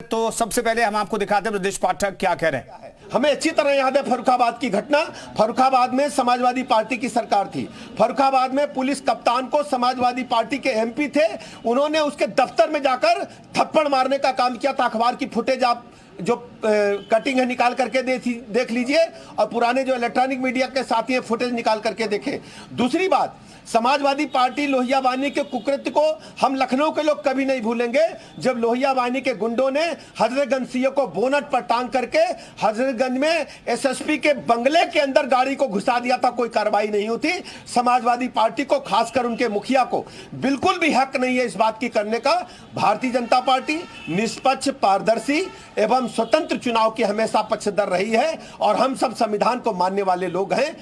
तो सबसे पहले हम आपको दिखाते हैं ब्रजेश पाठक क्या कह रहे हैं। हमें अच्छी तरह याद है फर्रुखाबाद की घटना। फर्रुखाबाद में समाजवादी पार्टी की सरकार थी। फर्रुखाबाद में पुलिस कप्तान को समाजवादी पार्टी के एमपी थे, उन्होंने उसके दफ्तर में जाकर थप्पड़ मारने का काम किया था। अखबार की फुटेज आप जो कटिंग है निकाल करके देख लीजिए और पुराने जो इलेक्ट्रॉनिक मीडिया के साथी हैं फुटेज निकाल करके देखें। दूसरी बात, समाजवादी पार्टी लोहिया वाहिनी के कुकृत्य को हम लखनऊ के लोग कभी नहीं भूलेंगे। जब लोहिया वाहिनी के गुंडों ने हजरतगंज सीओ को बोनट पर टांग करके हजरतगंज में एसएसपी के बंगले के अंदर गाड़ी को घुसा दिया था, कोई कार्रवाई नहीं होती। समाजवादी पार्टी को, खासकर उनके मुखिया को बिल्कुल भी हक नहीं है इस बात की करने का। भारतीय जनता पार्टी निष्पक्ष, पारदर्शी एवं स्वतंत्र चुनाव की हमेशा पक्षधर रही है और हम सब संविधान को मानने वाले लोग हैं।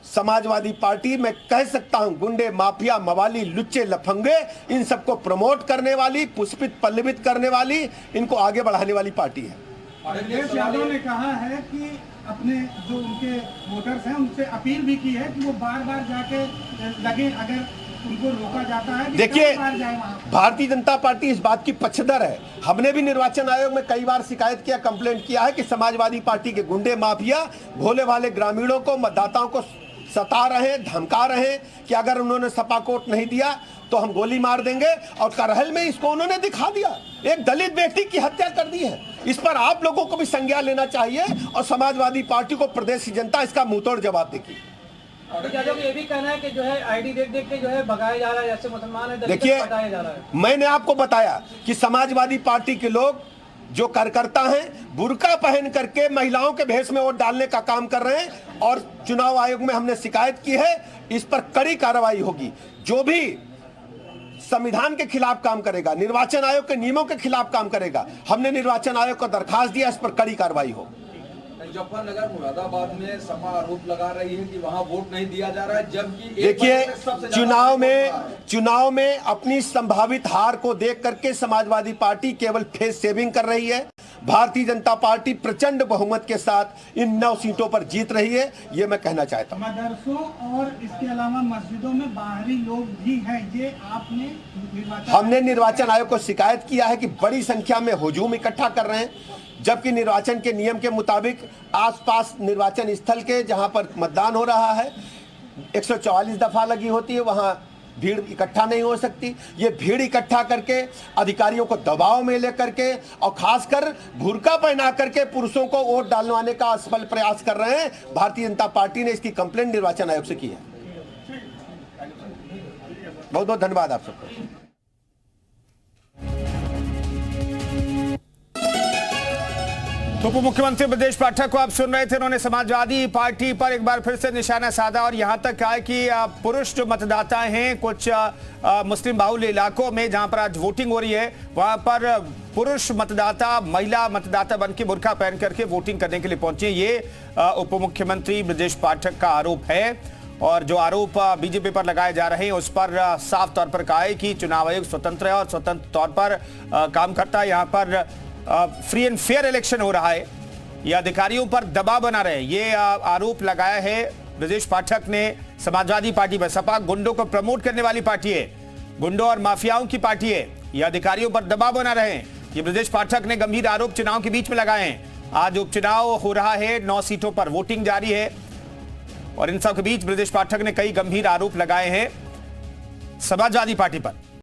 समाजवादी पार्टी मैं कह सकता हूं गुंडे, माफिया, मवाली, लुच्चे, लफंगे, इन सबको प्रमोट करने वाली, पुष्पित पल्लवित करने वाली, इनको आगे बढ़ाने वाली पार्टी है। अखिलेश यादव ने कहा है कि अपने जो उनके वोटर्स हैं उनसे अपील भी की है कि वो बार बार जाके लगे, अगर उनको रोका जाता है। देखिए, भारतीय जनता पार्टी इस बात की पक्षधर है। हमने भी निर्वाचन आयोग में कई बार शिकायत किया, कंप्लेंट किया है कि समाजवादी पार्टी के गुंडे, माफिया भोले भाले ग्रामीणों को, मतदाताओं को सता रहे, धमका रहे कि अगर उन्होंने सपा कोट नहीं दिया तो हम गोली मार देंगे। और करहल में इसको उन्होंने दिखा दिया, एक दलित व्यक्ति की हत्या कर दी है। इस पर आप लोगों को भी संज्ञान लेना चाहिए और समाजवादी पार्टी को प्रदेश की जनता इसका मुंहतोड़ जवाब देगी। ये भी कहना है कि जो है आईडी देख के जो है भगाया जा रहा है, जैसे मुसलमान है। देखिए, मैंने आपको बताया कि समाजवादी पार्टी के लोग जो कार्यकर्ता हैं बुर्का पहन करके महिलाओं के भेष में वोट डालने का काम कर रहे हैं और चुनाव आयोग में हमने शिकायत की है। इस पर कड़ी कार्रवाई होगी। जो भी संविधान के खिलाफ काम करेगा, निर्वाचन आयोग के नियमों के खिलाफ काम करेगा, हमने निर्वाचन आयोग को दरखास्त दिया, इस पर कड़ी कार्रवाई हो। मुजफ्फरनगर, मुरादाबाद में सपा आरोप लगा रही है कि वहां वोट नहीं दिया जा रहा है, जबकि देखिए चुनाव में अपनी संभावित हार को देख करके समाजवादी पार्टी केवल फेस सेविंग कर रही है। भारतीय जनता पार्टी प्रचंड बहुमत के साथ इन 9 सीटों पर जीत रही है, ये मैं कहना चाहता हूँ। मदरसों और इसके अलावा मस्जिदों में बाहरी लोग भी हैं, ये हमने निर्वाचन आयोग को शिकायत किया है कि बड़ी संख्या में हुजूम इकट्ठा कर रहे हैं, जबकि निर्वाचन के नियम के मुताबिक आसपास निर्वाचन स्थल के जहां पर मतदान हो रहा है 144 दफा लगी होती है, वहां भीड़ इकट्ठा नहीं हो सकती। ये भीड़ इकट्ठा करके अधिकारियों को दबाव में लेकर के और खासकर बुर्का पहना करके पुरुषों को वोट डालवाने का असफल प्रयास कर रहे हैं। भारतीय जनता पार्टी ने इसकी कंप्लेंट निर्वाचन आयोग से की है। बहुत बहुत धन्यवाद आप सबको। तो उप मुख्यमंत्री ब्रजेश पाठक को आप सुन रहे थे। उन्होंने समाजवादी पार्टी पर एक बार फिर से निशाना साधा और यहां तक कहा कि पुरुष जो मतदाता हैं कुछ मुस्लिम बाहुल्य इलाकों में जहां पर आज वोटिंग हो रही है, वहां पर पुरुष मतदाता, महिला मतदाता बन के बुर्का पहन करके वोटिंग करने के लिए पहुंचे। ये उप मुख्यमंत्री ब्रजेश पाठक का आरोप है और जो आरोप बीजेपी पर लगाए जा रहे हैं उस पर साफ तौर पर कहा है कि चुनाव आयोग स्वतंत्र है और स्वतंत्र तौर पर काम करता है। यहाँ पर फ्री एंड फेयर इलेक्शन हो रहा है, ये अधिकारियों पर दबाव बना रहे, ये आरोप लगाया है ब्रजेश पाठक ने समाजवादी पार्टी पर। सपा गुंडों को प्रमोट करने वाली पार्टी है, गुंडों और माफियाओं की पार्टी है, ये अधिकारियों पर दबाव बना रहे हैं। ये ब्रजेश पाठक ने गंभीर आरोप चुनाव के बीच में लगाए हैं। आज उपचुनाव हो रहा है, 9 सीटों पर वोटिंग जारी है और इन सब के बीच ब्रजेश पाठक ने कई गंभीर आरोप लगाए हैं समाजवादी पार्टी पर।